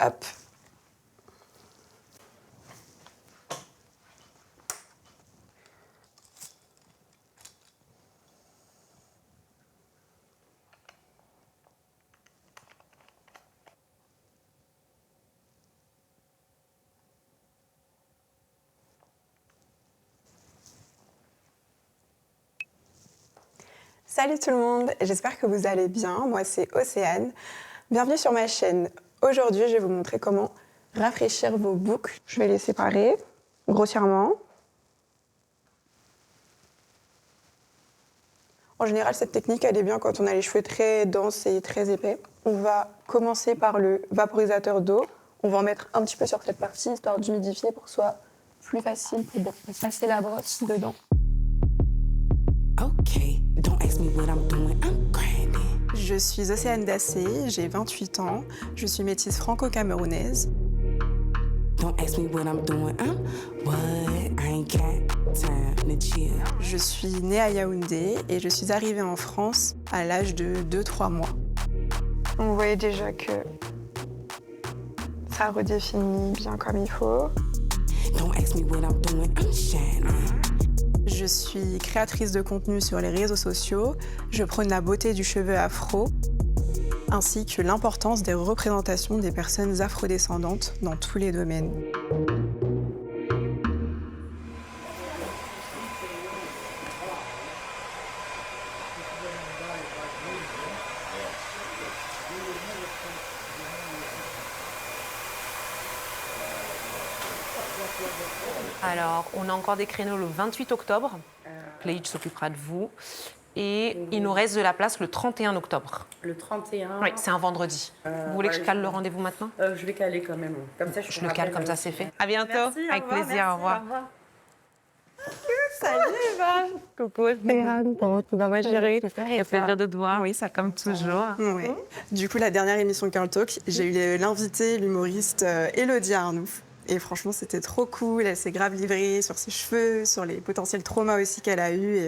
Hop. Salut tout le monde, j'espère que vous allez bien. Moi, c'est Océane. Bienvenue sur ma chaîne. Aujourd'hui, je vais vous montrer comment rafraîchir vos boucles. Je vais les séparer grossièrement. En général, cette technique, elle est bien quand on a les cheveux très denses et très épais. On va commencer par le vaporisateur d'eau. On va en mettre un petit peu sur cette partie, histoire d'humidifier pour que ce soit plus facile pour passer la brosse dedans. Je suis Océane Dassé, j'ai 28 ans, je suis métisse franco-camerounaise. Je suis née à Yaoundé et je suis arrivée en France à l'âge de 2-3 mois. Vous voyez déjà que ça redéfinit bien comme il faut. Je suis créatrice de contenu sur les réseaux sociaux. Je prône la beauté du cheveu afro, ainsi que l'importance des représentations des personnes afrodescendantes dans tous les domaines. Alors, on a encore des créneaux le 28 octobre. Playage s'occupera de vous. Et il nous reste de la place le 31 octobre. Le 31. Oui, c'est un vendredi. Vous voulez que je cale le rendez-vous maintenant? Je vais caler quand même. Comme ça, Je le cale, comme ça c'est fait. À bientôt. Merci, avec plaisir, au revoir. Salut Eva. Coucou, Stéphane. Bon, tu vas mal gérer. Ça fait plaisir de te voir, oui, ça comme toujours. Ouais. Du coup, la dernière émission Girl Talk, j'ai eu l'invitée, l'humoriste Élodie Arnouf. Et franchement, c'était trop cool. Elle s'est grave livrée sur ses cheveux, sur les potentiels traumas aussi qu'elle a eus.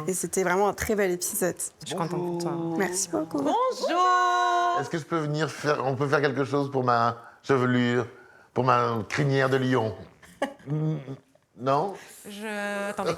Et c'était vraiment un très bel épisode. Je suis contente pour toi. Merci beaucoup. Bonjour. Est-ce que je peux venir faire... On peut faire quelque chose pour ma chevelure, pour ma crinière de lion? Non? Attendez.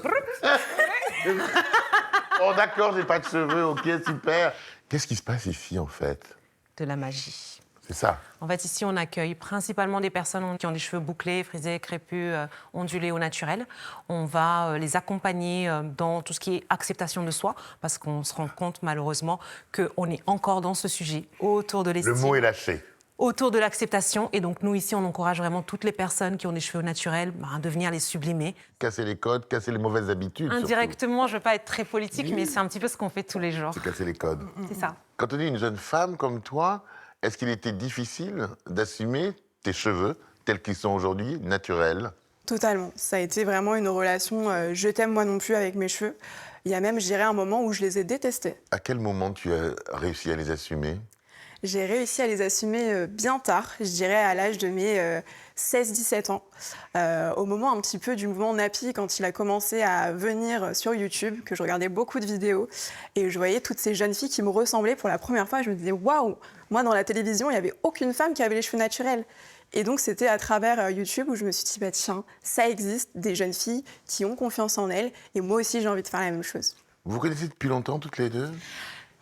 Oh d'accord, j'ai pas de cheveux, ok, super. Qu'est-ce qui se passe ici, en fait? De la magie. C'est ça. En fait, ici, on accueille principalement des personnes qui ont des cheveux bouclés, frisés, crépus, ondulés au naturel. On va les accompagner dans tout ce qui est acceptation de soi, parce qu'on se rend compte, malheureusement, qu'on est encore dans ce sujet, autour de l'estime. Le mot est lâché. Autour de l'acceptation. Et donc, nous, ici, on encourage vraiment toutes les personnes qui ont des cheveux naturels de venir les sublimer. Casser les codes, casser les mauvaises habitudes. Indirectement, je ne veux pas être très politique, Oui. mais c'est un petit peu ce qu'on fait tous les jours. C'est casser les codes. C'est ça. Quand on est une jeune femme comme toi, est-ce qu'il était difficile d'assumer tes cheveux tels qu'ils sont aujourd'hui, naturels? Totalement. Ça a été vraiment une relation je t'aime moi non plus avec mes cheveux. Il y a même, je dirais, un moment où je les ai détestés. À quel moment tu as réussi à les assumer? J'ai réussi à les assumer bien tard, je dirais à l'âge de mes 16-17 ans. Au moment un petit peu du mouvement Nappy, quand il a commencé à venir sur YouTube, que je regardais beaucoup de vidéos, et je voyais toutes ces jeunes filles qui me ressemblaient pour la première fois. Je me disais, waouh, moi dans la télévision, il n'y avait aucune femme qui avait les cheveux naturels. Et donc c'était à travers YouTube où je me suis dit, bah, tiens, ça existe, des jeunes filles qui ont confiance en elles, et moi aussi j'ai envie de faire la même chose. Vous vous connaissez depuis longtemps, toutes les deux?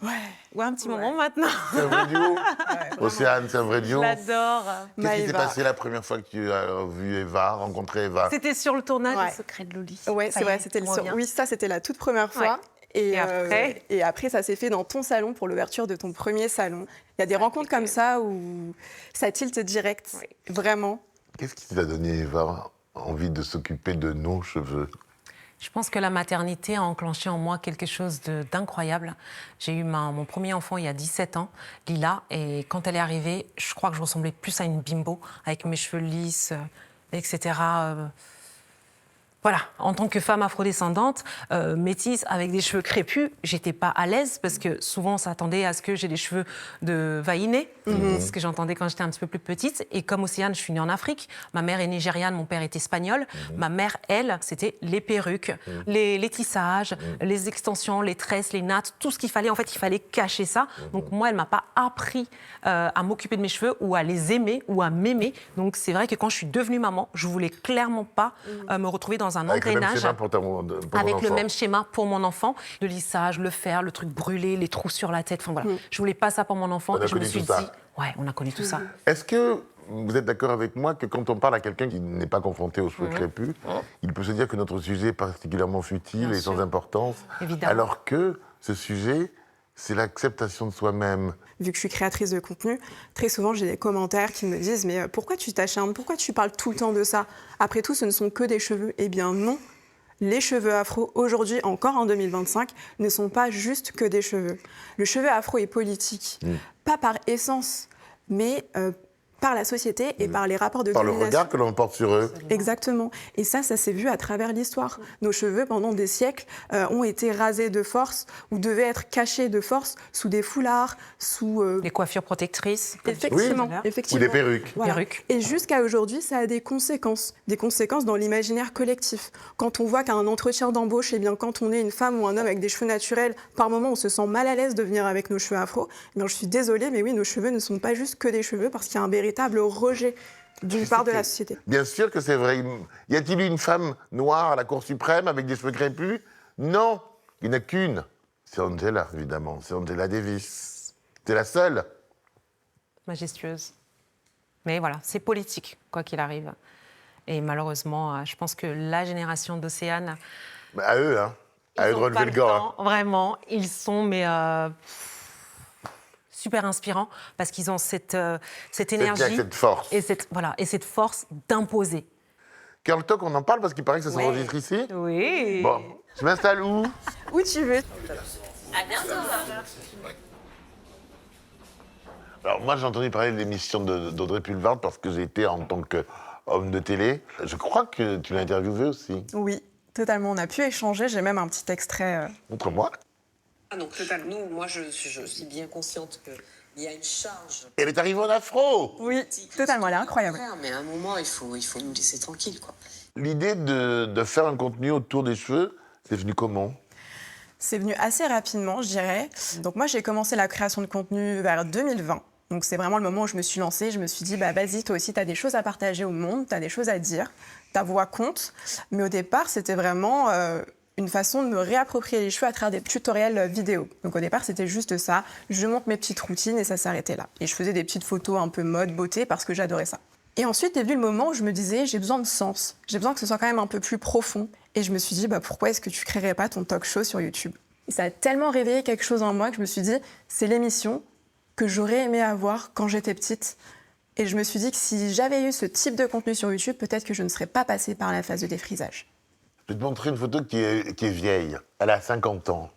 Ouais, un petit moment maintenant. C'est un vrai duo? Océane, c'est un vrai Je duo? l'adore. Qu'est-ce qui s'est Maëva. passé la première fois que tu as vu Eva, rencontré Eva? C'était sur le tournage Ouais. des Secrets de Loli. Ouais, Ça c'est y vrai, est, c'était on revient. oui, ça c'était la toute première fois. Et après Et après, ça s'est fait dans ton salon pour l'ouverture de ton premier salon. Il y a des rencontres comme ça où ça tilte direct, Oui. vraiment. Qu'est-ce qui t'a donné, Eva, envie de s'occuper de nos cheveux? Je pense que la maternité a enclenché en moi quelque chose d'incroyable. J'ai eu mon premier enfant il y a 17 ans, Lila, et quand elle est arrivée, je crois que je ressemblais plus à une bimbo, avec mes cheveux lisses, etc. Voilà, en tant que femme afrodescendante, métisse, avec des cheveux crépus, j'étais pas à l'aise parce que souvent on s'attendait à ce que j'ai des cheveux de vaïné, c'est ce que j'entendais quand j'étais un petit peu plus petite. Et comme Océane, je suis née en Afrique, ma mère est nigériane, mon père est espagnol. Ma mère, elle, c'était les perruques, les tissages, les extensions, les tresses, les nattes, tout ce qu'il fallait. En fait, il fallait cacher ça. Donc moi, elle m'a pas appris à m'occuper de mes cheveux ou à les aimer ou à m'aimer. Donc c'est vrai que quand je suis devenue maman, je voulais clairement pas me retrouver dans un Avec le même engrenage schéma pour ton avec le enfant. même schéma pour mon enfant, le lissage, le fer, le truc brûlé, les trous sur la tête. Enfin voilà, je voulais pas ça pour mon enfant. On a Et je me connu suis tout ça. dit, ouais, on a connu tout ça. Est-ce que vous êtes d'accord avec moi que quand on parle à quelqu'un qui n'est pas confronté aux cheveux crépus, il peut se dire que notre sujet est particulièrement futile Bien et sans sûr. importance, Évidemment. alors que ce sujet, c'est l'acceptation de soi-même. Vu que je suis créatrice de contenu, très souvent j'ai des commentaires qui me disent « Mais pourquoi tu t'acharnes? Pourquoi tu parles tout le temps de ça? Après tout, ce ne sont que des cheveux. » Eh bien non. Les cheveux afro, aujourd'hui, encore en 2025, ne sont pas juste que des cheveux. Le cheveu afro est politique, pas par essence, mais par la société et par les rapports de Par le domination. regard que l'on porte sur eux. Exactement. Et ça s'est vu à travers l'histoire. Nos cheveux, pendant des siècles, ont été rasés de force ou devaient être cachés de force sous des foulards, sous... Les coiffures protectrices. comme tu Effectivement, disais. Ou effectivement. des perruques. Voilà. Perruques. Et jusqu'à aujourd'hui, ça a des conséquences dans l'imaginaire collectif. Quand on voit qu'à un entretien d'embauche, eh bien, quand on est une femme ou un homme avec des cheveux naturels, par moment, on se sent mal à l'aise de venir avec nos cheveux afro. Eh bien, je suis désolée, mais oui, nos cheveux ne sont pas juste que des cheveux, parce qu'il y a un véritable rejet d'une part de la société. Bien sûr que c'est vrai. Y a-t-il eu une femme noire à la Cour suprême avec des cheveux crépus? Non, il n'y en a qu'une. C'est Angela, évidemment. C'est Angela Davis. C'est la seule. Majestueuse. Mais voilà, c'est politique, quoi qu'il arrive. Et malheureusement, je pense que la génération d'Océane... Bah, à eux, hein. À ils eux de ont relever pas le gars. Hein. temps, vraiment, ils sont super inspirants parce qu'ils ont cette énergie Cette force. et cette force d'imposer. Girl Talk, on en parle parce qu'il paraît que ça Ouais. s'enregistre ici. Oui. Bon, je m'installe où? Où tu veux. Alors moi, j'ai entendu parler de l'émission d'Audrey Pulvar parce que j'ai été en tant qu'homme de télé. Je crois que tu l'as interviewé aussi. Oui, totalement. On a pu échanger. J'ai même un petit extrait. Montre-moi. Ah non, totalement. Nous, moi, je suis bien consciente qu'il y a une charge. Elle est arrivée en afro. Oui, totalement. Elle est incroyable. Mais à un moment, il faut nous laisser tranquille, quoi. L'idée de faire un contenu autour des cheveux, c'est venu comment? C'est venu assez rapidement, je dirais. Donc moi, j'ai commencé la création de contenu vers 2020. Donc c'est vraiment le moment où je me suis lancée. Je me suis dit, bah vas-y, toi aussi, tu as des choses à partager au monde, tu as des choses à dire, ta voix compte. Mais au départ, c'était vraiment une façon de me réapproprier les cheveux à travers des tutoriels vidéo. Donc au départ, c'était juste ça. Je montre mes petites routines et ça s'arrêtait là. Et je faisais des petites photos un peu mode, beauté, parce que j'adorais ça. Et ensuite est venu le moment où je me disais, j'ai besoin de sens. J'ai besoin que ce soit quand même un peu plus profond. Et je me suis dit, bah, pourquoi est-ce que tu créerais pas ton talk show sur YouTube? Et ça a tellement réveillé quelque chose en moi que je me suis dit, c'est l'émission que j'aurais aimé avoir quand j'étais petite. Et je me suis dit que si j'avais eu ce type de contenu sur YouTube, peut-être que je ne serais pas passée par la phase de défrisage. Je vais te montrer une photo qui est vieille. Elle a 50 ans.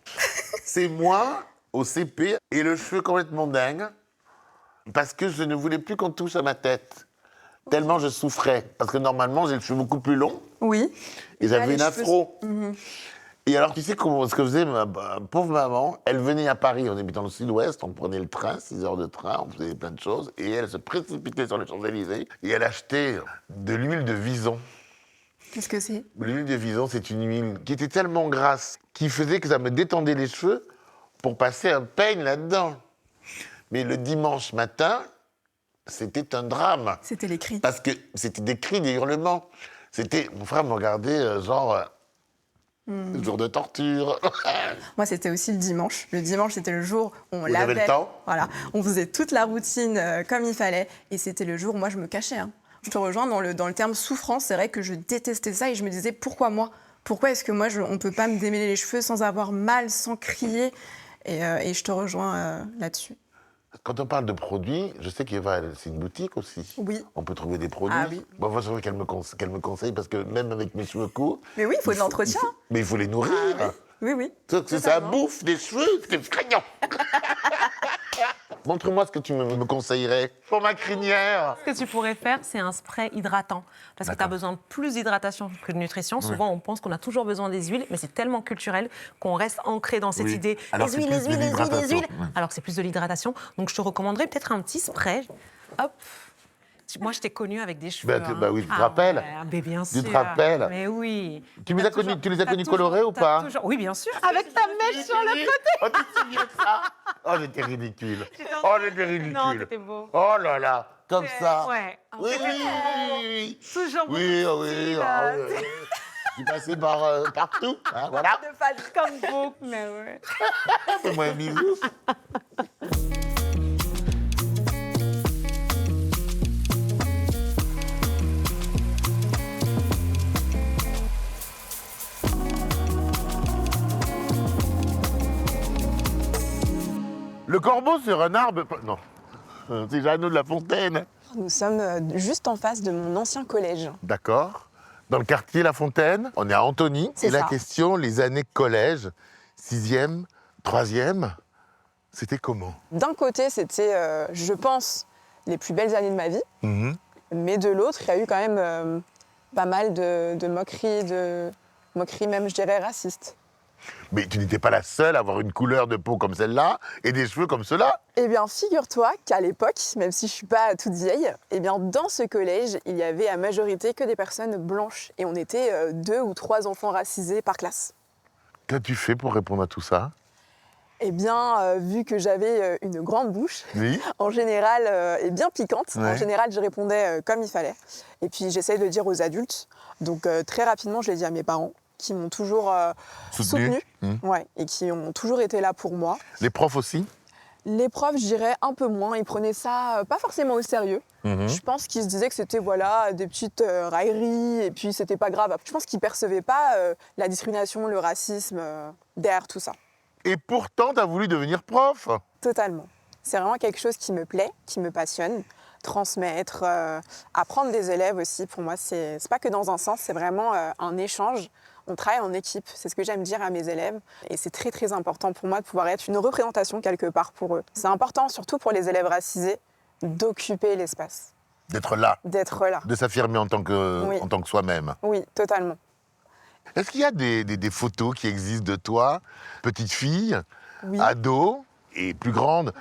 C'est moi au CP et le cheveu complètement dingue parce que je ne voulais plus qu'on touche à ma tête. Tellement je souffrais. Parce que normalement, j'ai le cheveu beaucoup plus long Oui. et j'avais les une cheveux- afro. Et alors, tu sais ce que faisait ma pauvre maman? Elle venait à Paris, on habitait dans le sud-ouest, on prenait le train, 6 heures de train, on faisait plein de choses, et elle se précipitait sur les Champs-Élysées, et elle achetait de l'huile de vison. Qu'est-ce que c'est? L'huile de vison, c'est une huile qui était tellement grasse, qui faisait que ça me détendait les cheveux pour passer un peigne là-dedans. Mais le dimanche matin, c'était un drame, C'était les cris. parce que c'était des cris, des hurlements. C'était, mon frère me regardait jour de torture. Moi, c'était aussi le dimanche. Le dimanche, c'était le jour où on Vous avez le temps. Voilà, on faisait toute la routine comme il fallait. Et c'était le jour où moi, je me cachais. Hein. Je te rejoins dans le terme souffrance. C'est vrai que je détestais ça et je me disais, pourquoi moi? Pourquoi est-ce que moi, on ne peut pas me démêler les cheveux sans avoir mal, sans crier? Et je te rejoins là-dessus. Quand on parle de produits, je sais qu'Eva, c'est une boutique aussi. Oui. On peut trouver des produits. Ah oui. Bon, moi, je voudrais qu'elle me conseille, parce que même avec mes cheveux courts... Mais oui, il faut de l'entretien. Mais il faut les nourrir. Oui, oui. Ça Totalement. bouffe des cheveux, c'est effrayant. Montre-moi ce que tu me conseillerais pour ma crinière. Ce que tu pourrais faire, c'est un spray hydratant. Parce que tu as besoin de plus d'hydratation que de nutrition. Souvent, on pense qu'on a toujours besoin des huiles, mais c'est tellement culturel qu'on reste ancré dans cette idée. Alors, les c'est huiles, plus les de huiles, les huiles, les l'hydratation. huiles. Alors que c'est plus de l'hydratation. Donc, je te recommanderais peut-être un petit spray. Hop. Moi, je t'ai connue avec des cheveux. Bah oui, tu te rappelles. Ouais, mais bien sûr. Tu te rappelles. Mais oui. Tu les as connus colorés ou t'as pas? Oui, bien sûr. Avec ta mèche sur le côté. Oh, tu te souviens de ça? Oh, j'étais ridicule. Oh, j'étais ridicule. Non, t'étais beau. Oh là là, comme ça. Ouais. Oui, oui. Toujours Oui, beaucoup de oui. style, Je suis passé partout. Hein, voilà. de face comme beau, mais ouais. Fais-moi un bisou. Le corbeau sur un arbre... Non, c'est Jeannot de La Fontaine. Nous sommes juste en face de mon ancien collège. D'accord. Dans le quartier La Fontaine, on est à Antony. C'est Et la ça. question, les années collège, 6e, 3e, c'était comment? D'un côté, c'était, je pense, les plus belles années de ma vie. Mais de l'autre, il y a eu quand même pas mal de moqueries même, je dirais, racistes. Mais tu n'étais pas la seule à avoir une couleur de peau comme celle-là et des cheveux comme ceux-là. Eh bien, figure-toi qu'à l'époque, même si je suis pas toute vieille, eh bien, dans ce collège, il y avait à majorité que des personnes blanches. Et on était 2 ou 3 enfants racisés par classe. Qu'as-tu fait pour répondre à tout ça? Eh bien, vu que j'avais une grande bouche, Oui. en général, et bien piquante, en Ouais. général, je répondais comme il fallait. Et puis, j'essayais de le dire aux adultes. Donc, très rapidement, je l'ai dit à mes parents, qui m'ont toujours soutenue. Ouais, et qui ont toujours été là pour moi. Les profs aussi? Les profs, je dirais un peu moins. Ils prenaient ça pas forcément au sérieux. Je pense qu'ils se disaient que c'était voilà, des petites railleries et puis c'était pas grave. Je pense qu'ils percevaient pas la discrimination, le racisme derrière tout ça. Et pourtant, tu as voulu devenir prof. Totalement. C'est vraiment quelque chose qui me plaît, qui me passionne. Transmettre, apprendre des élèves aussi, pour moi, c'est pas que dans un sens, c'est vraiment un échange. On travaille en équipe, c'est ce que j'aime dire à mes élèves. Et c'est très très important pour moi de pouvoir être une représentation quelque part pour eux. C'est important, surtout pour les élèves racisés, d'occuper l'espace, D'être là, d'être là. de s'affirmer en tant que, Oui. en tant que soi-même. Oui, totalement. Est-ce qu'il y a des photos qui existent de toi, petite fille, Oui. ado et plus grande?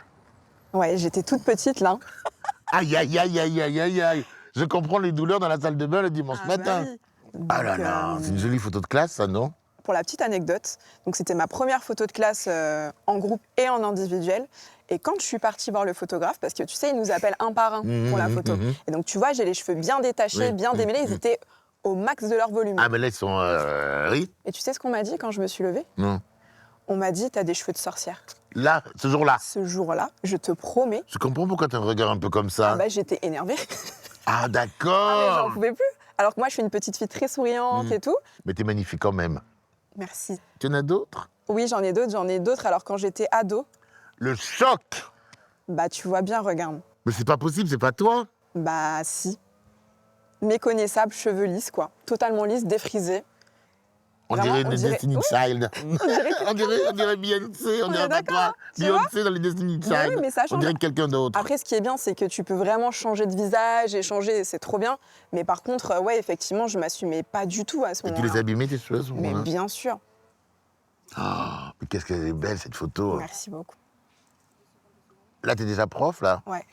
Ouais, j'étais toute petite là. Aïe, aïe, aïe, aïe, aïe, aïe, aïe. Je comprends les douleurs dans la salle de bain le dimanche matin. oui. Ah là Donc, là, c'est une jolie photo de classe, ça, non? Pour la petite anecdote, donc c'était ma première photo de classe en groupe et en individuel. Et quand je suis partie voir le photographe, parce que tu sais, il nous appelle un par un pour la photo. Et donc tu vois, j'ai les cheveux bien détachés, Oui, bien démêlés, ils étaient au max de leur volume. Ah, mais là, ils sont... oui? Et tu sais ce qu'on m'a dit quand je me suis levée? Non. On m'a dit, t'as des cheveux de sorcière. Là, ce jour-là. Ce jour-là, je te promets, Je comprends pourquoi tu as un regard un peu comme ça. bah, j'étais énervée. Ah, J'en d'accord. pouvais plus. Alors que moi, je suis une petite fille très souriante et tout. Mais t'es magnifique quand même. Merci. Tu en as d'autres? Oui, j'en ai d'autres. Alors quand j'étais ado, Le choc. bah tu vois bien, regarde. Mais c'est pas possible, c'est pas toi. Bah si. Méconnaissable, cheveux lisses, quoi. Totalement lisses, défrisés. On Vraiment, dirait une on dirait- Destiny Oui. Child. on dirait Beyoncé, on dirait pas d'accord, toi. tu Beyoncé dans les Destiny Mais Child. oui, mais ça On change. dirait quelqu'un d'autre. Après, ce qui est bien, c'est que tu peux vraiment changer de visage et changer, c'est trop bien. Mais par contre, ouais, effectivement, je m'assumais pas du tout à ce Et tu moment-là. les abîmais tes cheveux à ce Mais moment-là? bien sûr. Ah, mais qu'est-ce qu'elle est belle cette photo. Merci beaucoup. Là, t'es déjà prof, là. Ouais.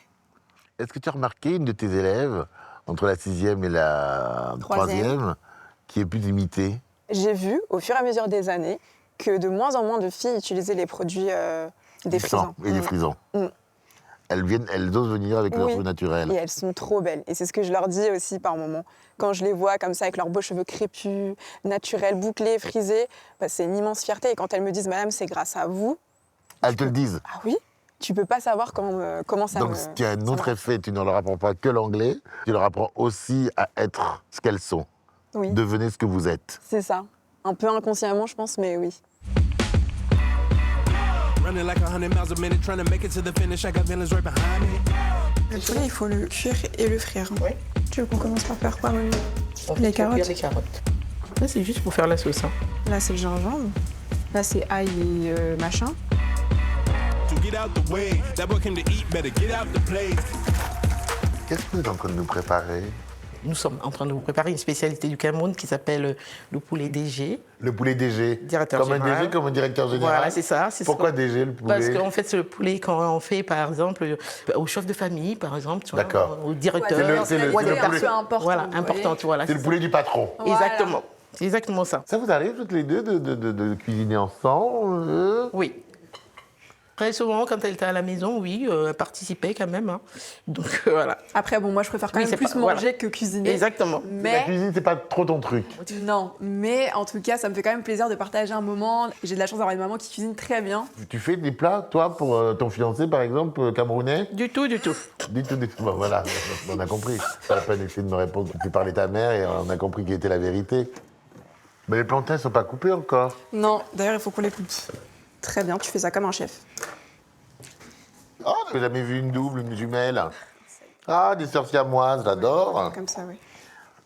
Est-ce que tu as remarqué une de tes élèves, entre la 6e et la Troisième. 3e, qui est pu t'imiter? J'ai vu, au fur et à mesure des années, que de moins en moins de filles utilisaient les produits défrisants. Et défrisants. Mm. Elles osent venir avec leurs Oui. cheveux naturels. Et elles sont trop belles. Et c'est ce que je leur dis aussi par moments. Quand je les vois comme ça, avec leurs beaux cheveux crépus, naturels, bouclés, frisés, bah, c'est une immense fierté. Et quand elles me disent, madame, c'est grâce à vous, Elles te le disent. ah oui, tu peux pas savoir comment ça Donc, me... ce qui a un ça autre me- effet, tu ne leur apprends pas que l'anglais, tu leur apprends aussi à être ce qu'elles sont. Oui, Devenez ce que vous êtes. c'est ça. Un peu inconsciemment, je pense, mais oui. Running like 100 miles a minute, trying to make it to the finish. I got villains right behind me. Le poulet, il faut le cuire et le frire. Oui. Tu veux qu'on commence par faire quoi, Mamie? On Les fait cuire carottes. les carottes. Ça, c'est juste pour faire la sauce. Hein. Là, c'est le gingembre. Là, c'est ail et machin. and get out the way. That boy came to eat, better get out the plate. Qu'est-ce que vous êtes en train de nous préparer? Nous sommes en train de vous préparer une spécialité du Cameroun qui s'appelle le poulet DG. Le poulet DG. Directeur comme général. un DG, comme un directeur général. Voilà, c'est ça. Pourquoi DG, le poulet? Parce qu'en fait, c'est le poulet qu'on fait, par exemple, au chef de famille, par exemple, tu vois, D'accord. au directeur. C'est le ou à des poulet. personnes Importante, voilà, vous voyez. importantes. Voilà, C'est le poulet du patron. Voilà. Exactement. C'est exactement ça. Ça vous arrive toutes les deux de cuisiner ensemble? Oui. Très souvent, quand elle était à la maison, oui, elle participait quand même. Hein. Donc voilà. Après, bon, moi, je préfère quand Oui, même c'est plus pas- manger voilà. que cuisiner. Exactement. La Mais cuisine, c'est pas trop ton truc. non, mais en tout cas, ça me fait quand même plaisir de partager un moment. J'ai de la chance d'avoir une maman qui cuisine très bien. Tu fais des plats, toi, pour ton fiancé, par exemple, camerounais? Du tout, du tout. Du tout. Bon, voilà, on a compris. Pas la peine d'essayer de me répondre. Tu parlais de ta mère et on a compris quelle était la vérité. Mais les plantains ne sont pas coupés encore. Non, d'ailleurs, il faut qu'on les coupe. Très bien, tu fais ça comme un chef. Oh, j'ai jamais vu une double, une jumelle. Ah, des sœurs siamoises, j'adore. Comme ça, oui.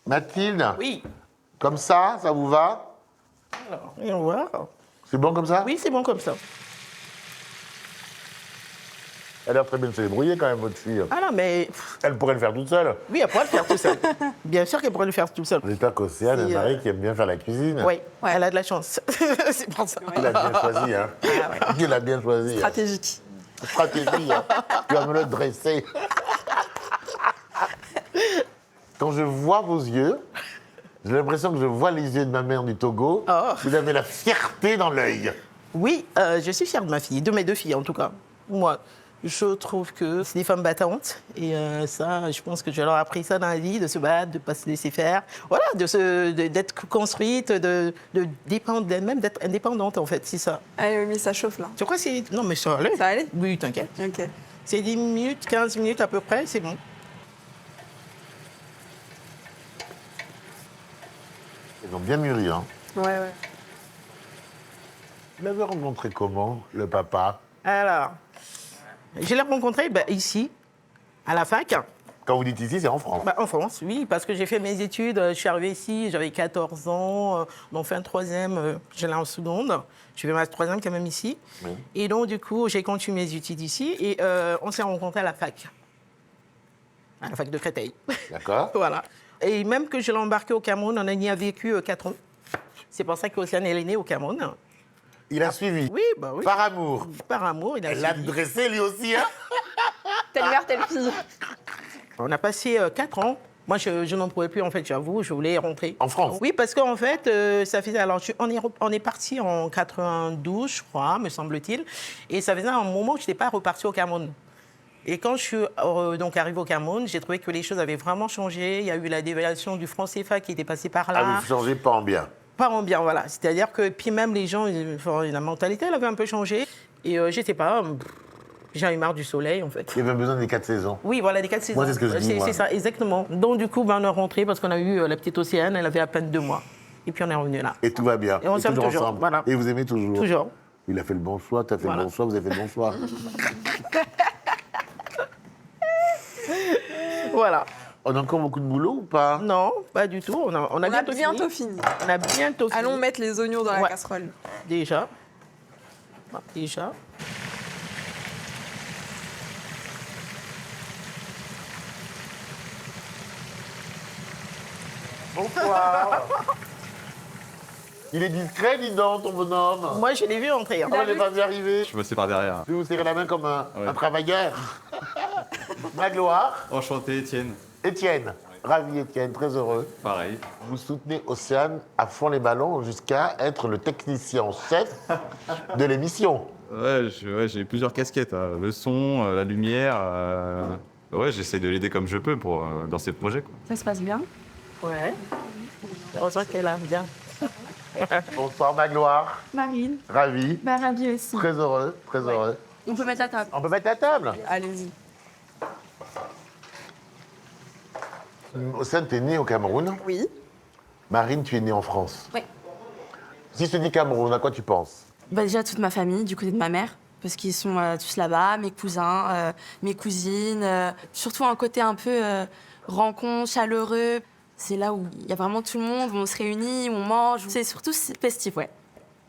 Mathilde, Oui. comme ça vous va? Alors, et on voit. C'est bon comme ça? Oui, c'est bon comme ça. Elle a l'air très bien de se débrouiller quand même, votre fille. Ah non, mais Elle pourrait le faire toute seule. oui, elle pourrait le faire tout seul. Bien sûr qu'elle pourrait le faire tout seul. J'espère qu'Océane est un mari qui aime bien faire la cuisine. Oui, elle a de la chance. C'est pour ça. Il a bien choisi, hein. Il a bien choisi. hein. Stratégique. Stratégie, hein. Tu vas me le dresser. Quand je vois vos yeux, j'ai l'impression que je vois les yeux de ma mère du Togo. Oh. Vous avez la fierté dans l'œil. Oui, je suis fière de ma fille, de mes deux filles en tout cas. Moi, je trouve que c'est des femmes battantes. Et ça, je pense que je leur ai appris ça dans la vie, de se battre, de ne pas se laisser faire. Voilà, d'être construite, de dépendre d'elle-même, d'être indépendante en fait, c'est ça. Allez, oui, ça chauffe là. Tu crois que c'est... Non, mais ça allait. Ça allait? Oui, t'inquiète. Ok. C'est 10 minutes, 15 minutes à peu près, c'est bon. Ils ont bien mûri, hein. Ouais. Vous l'avez rencontré comment, le papa? Alors, je l'ai rencontré ici, à la fac. Quand vous dites ici, c'est en France. En France, oui, parce que j'ai fait mes études. Je suis arrivée ici, j'avais 14 ans. On fait un troisième, j'allais en seconde. Je fais ma troisième quand même ici. Oui. Et donc, du coup, j'ai continué mes études ici. Et on s'est rencontrés à la fac de Créteil. D'accord. Voilà. Et même que je l'ai embarqué au Cameroun, on y a vécu 4 ans. C'est pour ça qu'Océane, elle est née au Cameroun. Il a suivi. Oui, bah oui. Par amour. Par amour, il a Elle l'a suivi. dressé lui aussi, hein. Telle mère, telle fille. On a passé 4 ans. Moi, je n'en pouvais plus, en fait, j'avoue, je voulais rentrer. En France? Oui, parce qu'en fait, ça faisait... Alors, on est parti en 92, je crois, me semble-t-il. Et ça faisait un moment que je n'étais pas reparti au Cameroun. Et quand je suis donc arrivée au Cameroun, j'ai trouvé que les choses avaient vraiment changé. Il y a eu la dévaluation du franc CFA qui était passée par là. Ah, vous changez pas en bien. Pas en bien, voilà. C'est-à-dire que, puis même les gens, la mentalité, elle avait un peu changé. Et je sais pas, j'ai eu marre du soleil, en fait. Il y avait besoin des 4 saisons. Oui, voilà, les 4 saisons. Moi, c'est ce que je dis, moi. C'est ça, exactement. Donc, du coup, on est rentré parce qu'on a eu la petite Océane, elle avait à peine 2 mois. Et puis, on est revenu là. Et tout va bien. Et on s'aime toujours toujours, ensemble. voilà. Et vous aimez toujours. Toujours. Il a fait le bon choix, tu as fait Voilà. le bon choix, vous avez fait le bon choix. Voilà. On a encore beaucoup de boulot ou pas? Non, pas du tout. On a On a bientôt, bientôt fini. On a bientôt fini. Allons mettre les oignons dans la Ouais. casserole. Déjà. Ah, déjà. Bonsoir. Il est discret, dis donc, ton bonhomme. Moi, je l'ai vu entrer. hein. Ah, je l'ai pas vu arriver. Je me sais par derrière. Je vais vous serrer la main comme un Ouais. travailleur. Magloire. Enchanté, Étienne. Étienne. Ravi, Étienne, très heureux. Pareil. Vous soutenez Océane à fond les ballons jusqu'à être le technicien en chef de l'émission. Ouais, j'ai plusieurs casquettes. Hein. Le son, la lumière. Ouais, j'essaie de l'aider comme je peux dans ses projets. Quoi. Ça se passe bien? Ouais. Heureusement qu'elle a bien. Bonsoir Magloire. Marine? Ravi. Bah, ravie aussi. Très heureux, très heureux. On peut mettre la table. On peut mettre la table. Allez-y. Océane, t'es née au Cameroun. Oui. Marine, tu es née en France. Oui. Si je te dis Cameroun, à quoi tu penses? Bah, déjà, toute ma famille, du côté de ma mère, parce qu'ils sont tous là-bas, mes cousins, mes cousines. Surtout un côté un peu rencontre, chaleureux. C'est là où il y a vraiment tout le monde, où on se réunit, où on mange. C'est surtout festif, ouais.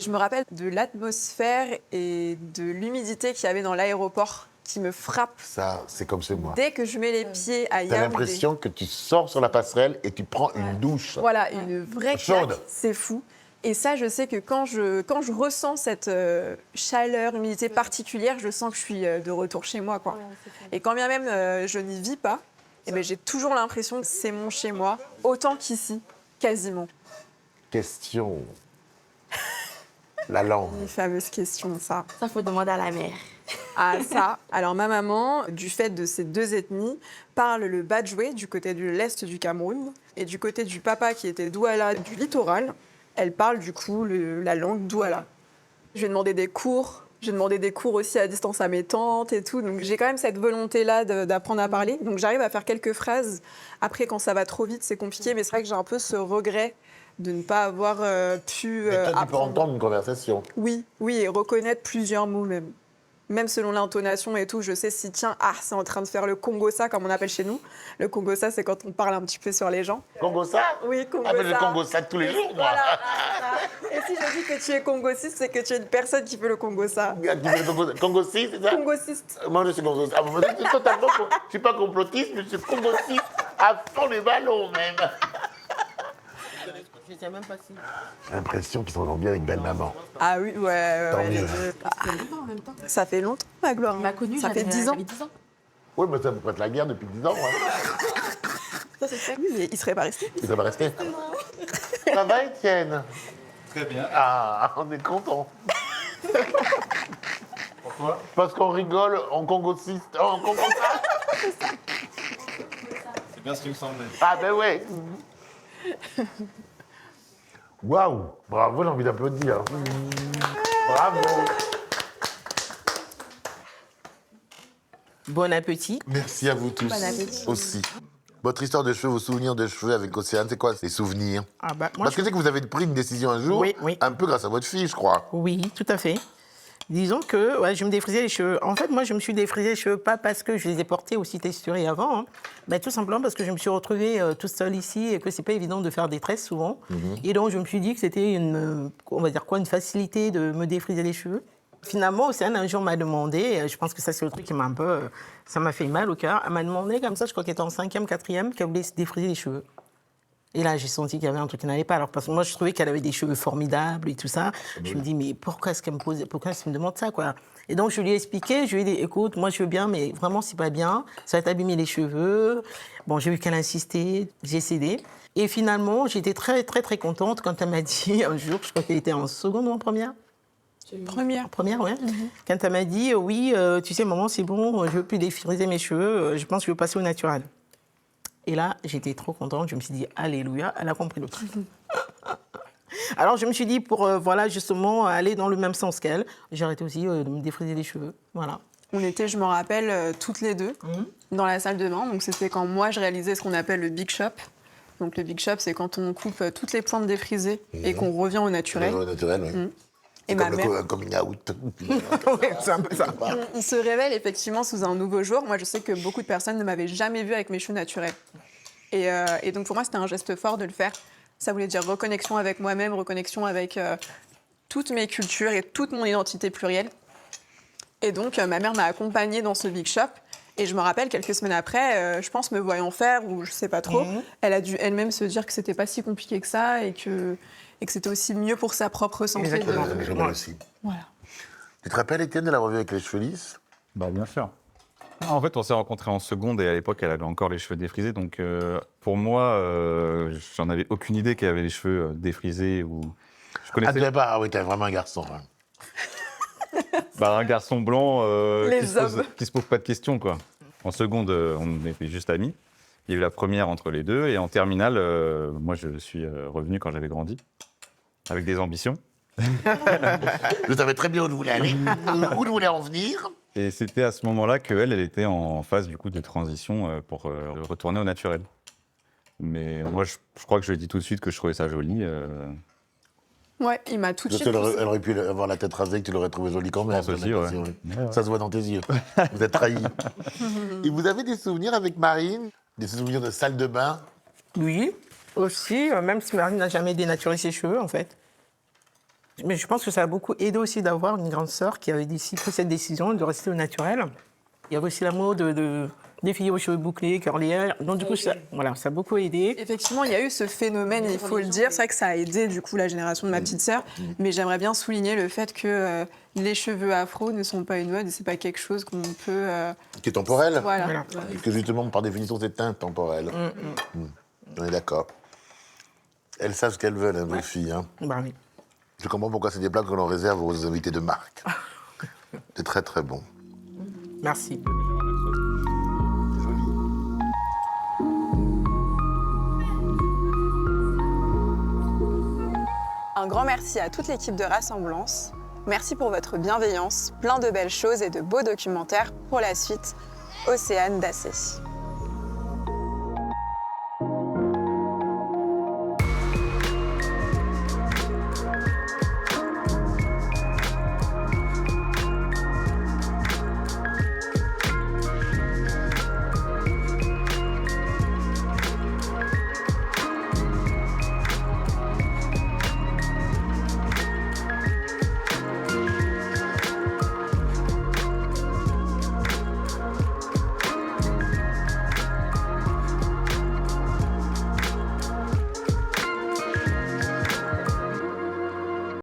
Je me rappelle de l'atmosphère et de l'humidité qu'il y avait dans l'aéroport qui me frappe Ça, c'est comme chez moi. dès que je mets les pieds à T'as Yaoundé. l'impression que tu sors sur la passerelle et tu prends une douche. Voilà, une vraie Chaude. claque, c'est fou. Et ça, je sais que quand je ressens cette chaleur, humidité particulière, je sens que je suis de retour chez moi, quoi. Et quand bien même je n'y vis pas, eh ben, j'ai toujours l'impression que c'est mon chez moi, autant qu'ici, quasiment. Question. La langue. Une fameuse question, ça. Ça, faut demander à la mère. Ah, ça. Alors, ma maman, du fait de ces deux ethnies, parle le badjoué du côté de l'est du Cameroun. Et du côté du papa, qui était douala du littoral, elle parle du coup la langue douala. Je vais demander des cours. J'ai demandé des cours aussi à distance à mes tantes et tout. Donc, j'ai quand même cette volonté-là d'apprendre à parler. Donc, j'arrive à faire quelques phrases. Après, quand ça va trop vite, c'est compliqué. Mais c'est vrai que j'ai un peu ce regret de ne pas avoir pu Mais toi, tu peux apprendre. entendre une conversation. Oui, et reconnaître plusieurs mots même. Même selon l'intonation et tout, je sais si, tiens, c'est en train de faire le Congossa, comme on appelle chez nous. Le Congossa, c'est quand on parle un petit peu sur les gens. Congossa? Oui, Congossa. Ah, mais le Congossa tous les jours, moi. Voilà. Et si je dis que tu es congossiste, c'est que tu es une personne qui fait le Congossa. Congossiste, c'est ça? Congossiste. Moi, je suis congossiste. Ah, moi, je suis totalement... Je suis pas complotiste, mais je suis congossiste à fond les ballons, même. Je sais même pas si. J'ai l'impression qu'ils s'entendent bien avec belle-maman. Ah oui, ouais. Tant les mieux. deux. En même temps. Ça fait longtemps, ma gloire. Il m'a connue, Ça fait 10 ans. j'avais 10 ans. Oui, mais ça peut pas être la guerre depuis 10 ans. Hein. Ça, c'est fait. Oui, mais il serait pas resté. Et ça va rester. Ça va, Étienne? Très bien. Ah, on est content. Pourquoi? Parce qu'on rigole en congossiste. En congossa. C'est bien ce qui me semblait. Ah, ben ouais. Waouh! Bravo, j'ai envie d'applaudir. Bravo! Bon appétit. Merci à vous tous Bon appétit. aussi. Votre histoire de cheveux, vos souvenirs de cheveux avec Océane, c'est quoi les souvenirs? Ah bah, moi, Parce que c'est que vous avez pris une décision un jour, Oui, oui. un peu grâce à votre fille, je crois. Oui, tout à fait. Disons que je me défrisais les cheveux. En fait, moi, je me suis défrisé les cheveux pas parce que je les ai portés aussi texturés avant, hein, mais tout simplement parce que je me suis retrouvée toute seule ici et que c'est pas évident de faire des tresses souvent. Et donc, je me suis dit que c'était une facilité de me défriser les cheveux. Finalement, Océane, un jour, m'a demandé, je pense que ça, c'est le truc qui m'a un peu... ça m'a fait mal au cœur. Elle m'a demandé, comme ça, je crois qu'elle était en 5e, 4e, qu'elle voulait se défriser les cheveux. Et là, j'ai senti qu'il y avait un truc qui n'allait pas. Alors, parce que moi, je trouvais qu'elle avait des cheveux formidables et tout ça. Je me dis, mais pourquoi est-ce qu'elle me demande ça, quoi? Et donc, je lui ai expliqué, je lui ai dit, écoute, moi, je veux bien, mais vraiment, c'est pas bien. Ça va t'abîmer les cheveux. Bon, j'ai vu qu'elle insistait, j'ai cédé. Et finalement, j'étais très, très, très contente quand elle m'a dit, un jour, je crois qu'elle était en seconde ou en première? Première, ouais. Quand elle m'a dit, oui, tu sais, maman, c'est bon, je veux plus défriser mes cheveux, je pense que je veux passer au naturel. Et là, j'étais trop contente. Je me suis dit, alléluia, elle a compris le truc. Alors, je me suis dit, pour justement aller dans le même sens qu'elle, j'ai arrêté aussi de me défriser les cheveux. Voilà. On était, je m'en rappelle, toutes les deux dans la salle de bain. Donc, c'était quand moi, je réalisais ce qu'on appelle le big shop. Donc, le big shop, c'est quand on coupe toutes les pointes défrisées et qu'on revient au naturel. Au naturel, oui. Et ma mère... Le coming out. Ouais, c'est un peu ça. On se révèle effectivement sous un nouveau jour. Moi, je sais que beaucoup de personnes ne m'avaient jamais vue avec mes cheveux naturels. Et donc, pour moi, c'était un geste fort de le faire. Ça voulait dire reconnexion avec moi-même, reconnexion avec toutes mes cultures et toute mon identité plurielle. Et donc, ma mère m'a accompagnée dans ce big shop. Et je me rappelle, quelques semaines après, je pense me voyant faire, ou je sais pas trop, elle a dû elle-même se dire que c'était pas si compliqué que ça et que c'était aussi mieux pour sa propre santé. Exactement. Je me aussi. Voilà. Tu te rappelles, Étienne, de la revue avec les cheveux lisses? Bah, bien sûr. En fait, on s'est rencontrés en seconde et à l'époque, elle avait encore les cheveux défrisés. Donc, pour moi, j'en avais aucune idée qu'elle avait les cheveux défrisés. Ou... Je connaissais Ah oui, t'es vraiment un garçon. Hein. un garçon blanc Les qui se pose pas de questions, quoi. En seconde, on était juste amis. Il y a eu la première entre les deux. Et en terminale, moi, je suis revenu quand j'avais grandi, avec des ambitions. Je savais très bien où tu voulais aller, où tu voulais en venir. Et c'était à ce moment-là qu'elle, elle était en phase du coup de transition pour retourner au naturel. Mais moi, je crois que je lui ai dit tout de suite que je trouvais ça joli. Ouais, il m'a tout de suite... Elle aurait pu avoir la tête rasée, que tu l'aurais trouvé jolie quand même. pense aussi, ouais. Ouais. Ça se voit dans tes yeux. Vous êtes trahis. Et vous avez des souvenirs avec Marine? Des souvenirs de salle de bain? Oui, aussi, même si Marine n'a jamais dénaturé ses cheveux, en fait. Mais je pense que ça a beaucoup aidé aussi d'avoir une grande sœur qui avait pris cette décision de rester au naturel. Il y avait aussi la mode des filles aux cheveux bouclés, curly hair. Donc du coup, ça a beaucoup aidé. Effectivement, il y a eu ce phénomène, il faut le dire. C'est vrai que ça a aidé du coup la génération de ma petite sœur, mais j'aimerais bien souligner le fait que les cheveux afro ne sont pas une mode, et c'est pas quelque chose qu'on peut. Qui est temporel. Voilà. Et que justement, par définition, c'est intemporel. On est d'accord. Elles savent ce qu'elles veulent, hein, vos filles. Hein. Bah oui. Je comprends pourquoi c'est des plats que l'on réserve aux invités de marque. C'est très très bon. Merci. Un grand merci à toute l'équipe de Rassemblance. Merci pour votre bienveillance, plein de belles choses et de beaux documentaires pour la suite. Océane Dassé.